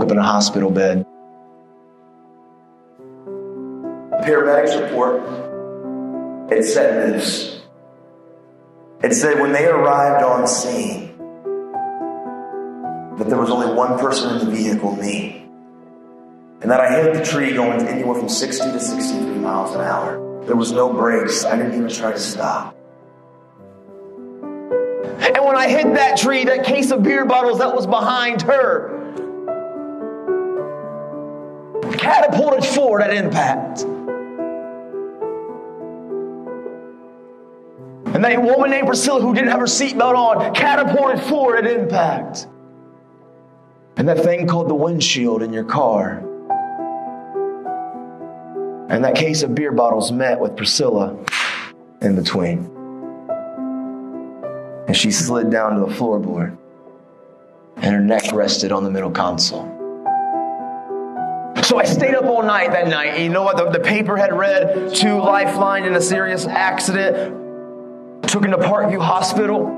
up in a hospital bed. The paramedics report, it said this. It said when they arrived on scene, that there was only one person in the vehicle, me. And that I hit the tree going anywhere from 60 to 63 miles an hour. There was no brakes. I didn't even try to stop. And when I hit that tree, that case of beer bottles that was behind her catapulted forward at impact. And that woman named Priscilla, who didn't have her seatbelt on, catapulted forward at impact. And that thing called the windshield in your car, and that case of beer bottles met with Priscilla in between. And she slid down to the floorboard, and her neck rested on the middle console. So I stayed up all night that night. And you know what? The paper had read 2 lifeline in a serious accident. Took her to Parkview Hospital.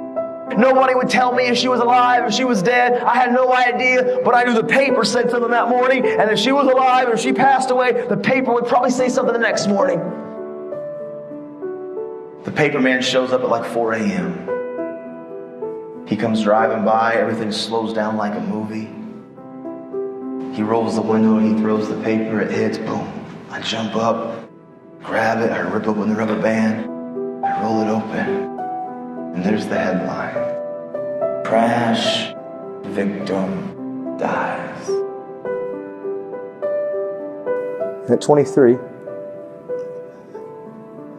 Nobody would tell me if she was alive, if she was dead. I had no idea, but I knew the paper said something that morning, and if she was alive or if she passed away, the paper would probably say something the next morning. The paper man shows up at like 4 a.m. He comes driving by, everything slows down like a movie. He rolls the window, he throws the paper, it hits, boom. I jump up, grab it, I rip open the rubber band, I roll it open. And there's the headline. Crash victim dies. And at 23,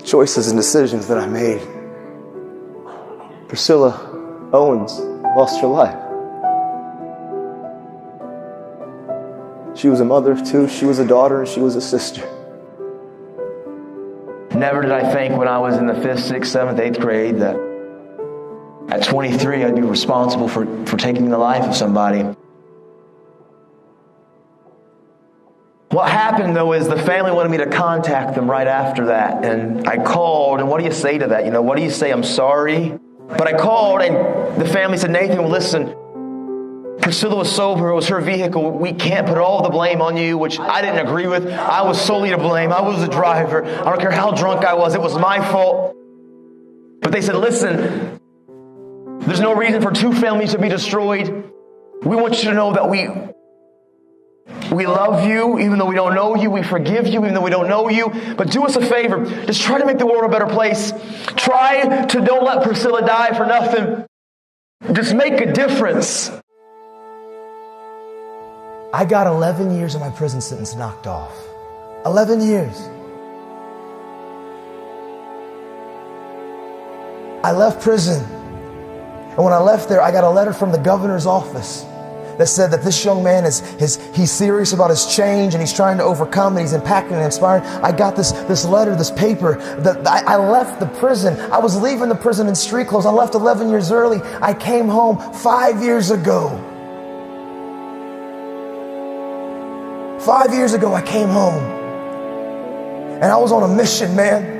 choices and decisions that I made, Priscilla Owens lost her life. She was a mother of 2, she was a daughter, and she was a sister. Never did I think when I was in the 5th, 6th, 7th, 8th grade that at 23, I'd be responsible for taking the life of somebody. What happened, though, is the family wanted me to contact them right after that. And I called, and what do you say to that? What do you say? I'm sorry. But I called, and the family said, Nathan, well, listen, Priscilla was sober. It was her vehicle. We can't put all the blame on you, which I didn't agree with. I was solely to blame. I was the driver. I don't care how drunk I was. It was my fault. But they said, listen, there's no reason for 2 families to be destroyed. We want you to know that we love you, even though we don't know you. We forgive you, even though we don't know you. But do us a favor. Just try to make the world a better place. Try to don't let Priscilla die for nothing. Just make a difference. I got 11 years of my prison sentence knocked off. 11 years. I left prison. And when I left there, I got a letter from the governor's office that said that this young man he's serious about his change and he's trying to overcome and he's impacting and inspiring. I got this letter, this paper. That I left the prison. I was leaving the prison in street clothes. I left 11 years early. I came home 5 years ago. 5 years ago, I came home. And I was on a mission, man.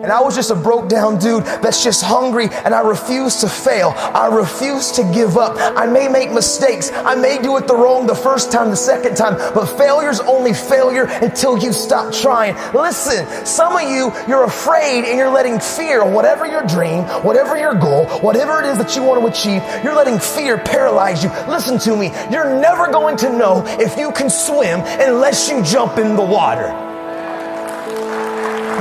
And I was just a broke down dude that's just hungry, and I refuse to fail. I refuse to give up. I may make mistakes. I may do it the first time, the second time, but failure's only failure until you stop trying. Listen, some of you're afraid and you're letting fear, whatever your dream, whatever your goal, whatever it is that you want to achieve, you're letting fear paralyze you. Listen to me. You're never going to know if you can swim unless you jump in the water.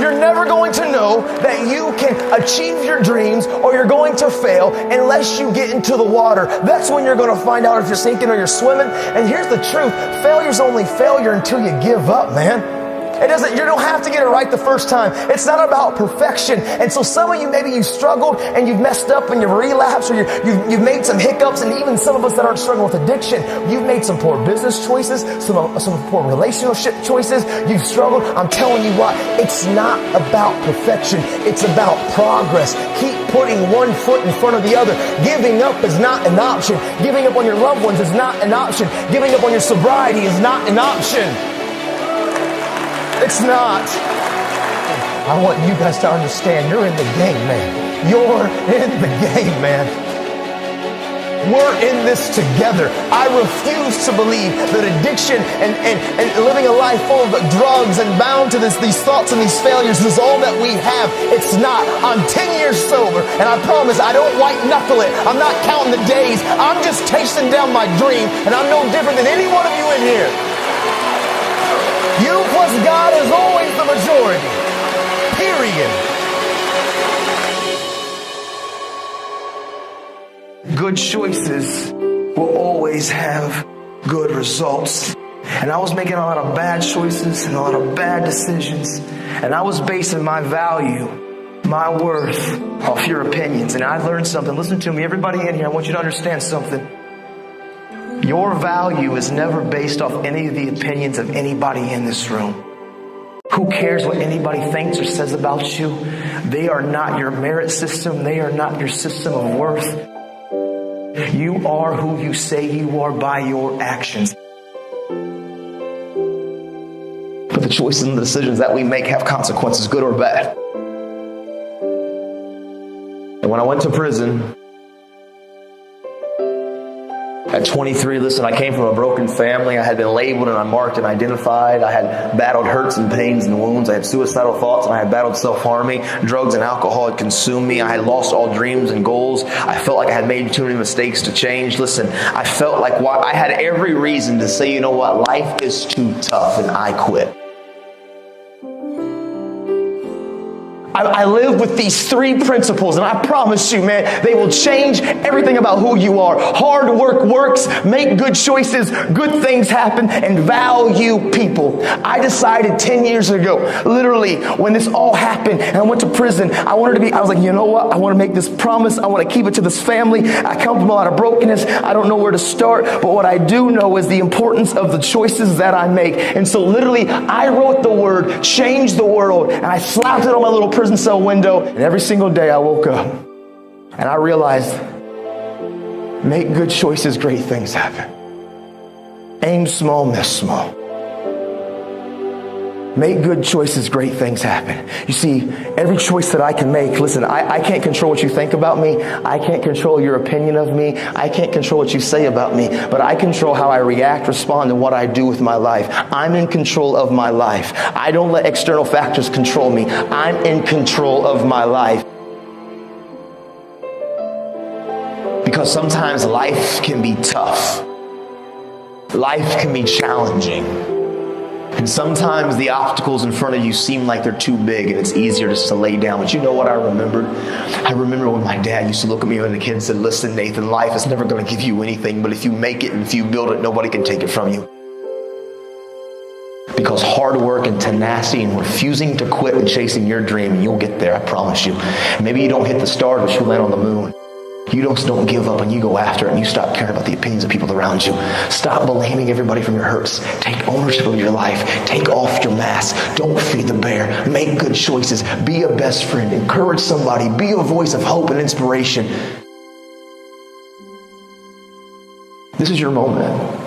You're never going to know that you can achieve your dreams or you're going to fail unless you get into the water. That's when you're going to find out if you're sinking or you're swimming. And here's the truth. Failure's only failure until you give up, man. You don't have to get it right the first time. It's not about perfection. And so some of you, maybe you struggled and you've messed up and you've relapsed, or you've made some hiccups. And even some of us that aren't struggling with addiction, you've made some poor business choices, some poor relationship choices. You've struggled. I'm telling you what, it's not about perfection. It's about progress. Keep putting one foot in front of the other. Giving up is not an option. Giving up on your loved ones is not an option. Giving up on your sobriety is not an option. It's not. I want you guys to understand, you're in the game, man. You're in the game, man. We're in this together. I refuse to believe that addiction and living a life full of drugs and bound to these thoughts and these failures is all that we have. It's not. I'm 10 years sober, and I promise I don't white knuckle it. I'm not counting the days. I'm just chasing down my dream, and I'm no different than any one of you in here. You plus God is always the majority. Period. Good choices will always have good results. And I was making a lot of bad choices and a lot of bad decisions. And I was basing my value, my worth, off your opinions. And I learned something. Listen to me, everybody in here, I want you to understand something. Your value is never based off any of the opinions of anybody in this room. Who cares what anybody thinks or says about you? They are not your merit system. They are not your system of worth. You are who you say you are by your actions. But the choices and the decisions that we make have consequences, good or bad. And when I went to prison, at 23, listen, I came from a broken family. I had been labeled and unmarked and identified. I had battled hurts and pains and wounds. I had suicidal thoughts and I had battled self-harming. Drugs and alcohol had consumed me. I had lost all dreams and goals. I felt like I had made too many mistakes to change. Listen, I felt like I had every reason to say, you know what, life is too tough, and I quit. I live with these three principles, and I promise you, man, they will change everything about who you are. Hard work works, make good choices, good things happen, and value people. I decided 10 years ago, literally, when this all happened, and I went to prison, I was like, you know what? I want to make this promise. I want to keep it to this family. I come from a lot of brokenness. I don't know where to start, but what I do know is the importance of the choices that I make. And so literally, I wrote the word, change the world, and I slapped it on my little prison cell window, and every single day I woke up and I realized, make good choices, great things happen. Aim small, miss small. Make good choices, great things happen. You see, every choice that I can make, listen, I can't control what you think about me. I can't control your opinion of me. I can't control what you say about me, but I control how I react, respond, and what I do with my life. I'm in control of my life. I don't let external factors control me. I'm in control of my life. Because sometimes life can be tough. Life can be challenging. And sometimes the obstacles in front of you seem like they're too big and it's easier just to lay down. But you know what I remembered? I remember when my dad used to look at me when a kid and said, listen, Nathan, life is never going to give you anything, but if you make it and if you build it, nobody can take it from you. Because hard work and tenacity and refusing to quit and chasing your dream, you'll get there, I promise you. Maybe you don't hit the stars, but you'll land on the moon. You don't give up and you go after it and you stop caring about the opinions of people around you. Stop blaming everybody from your hurts. Take ownership of your life. Take off your mask. Don't feed the bear. Make good choices. Be a best friend. Encourage somebody. Be a voice of hope and inspiration. This is your moment.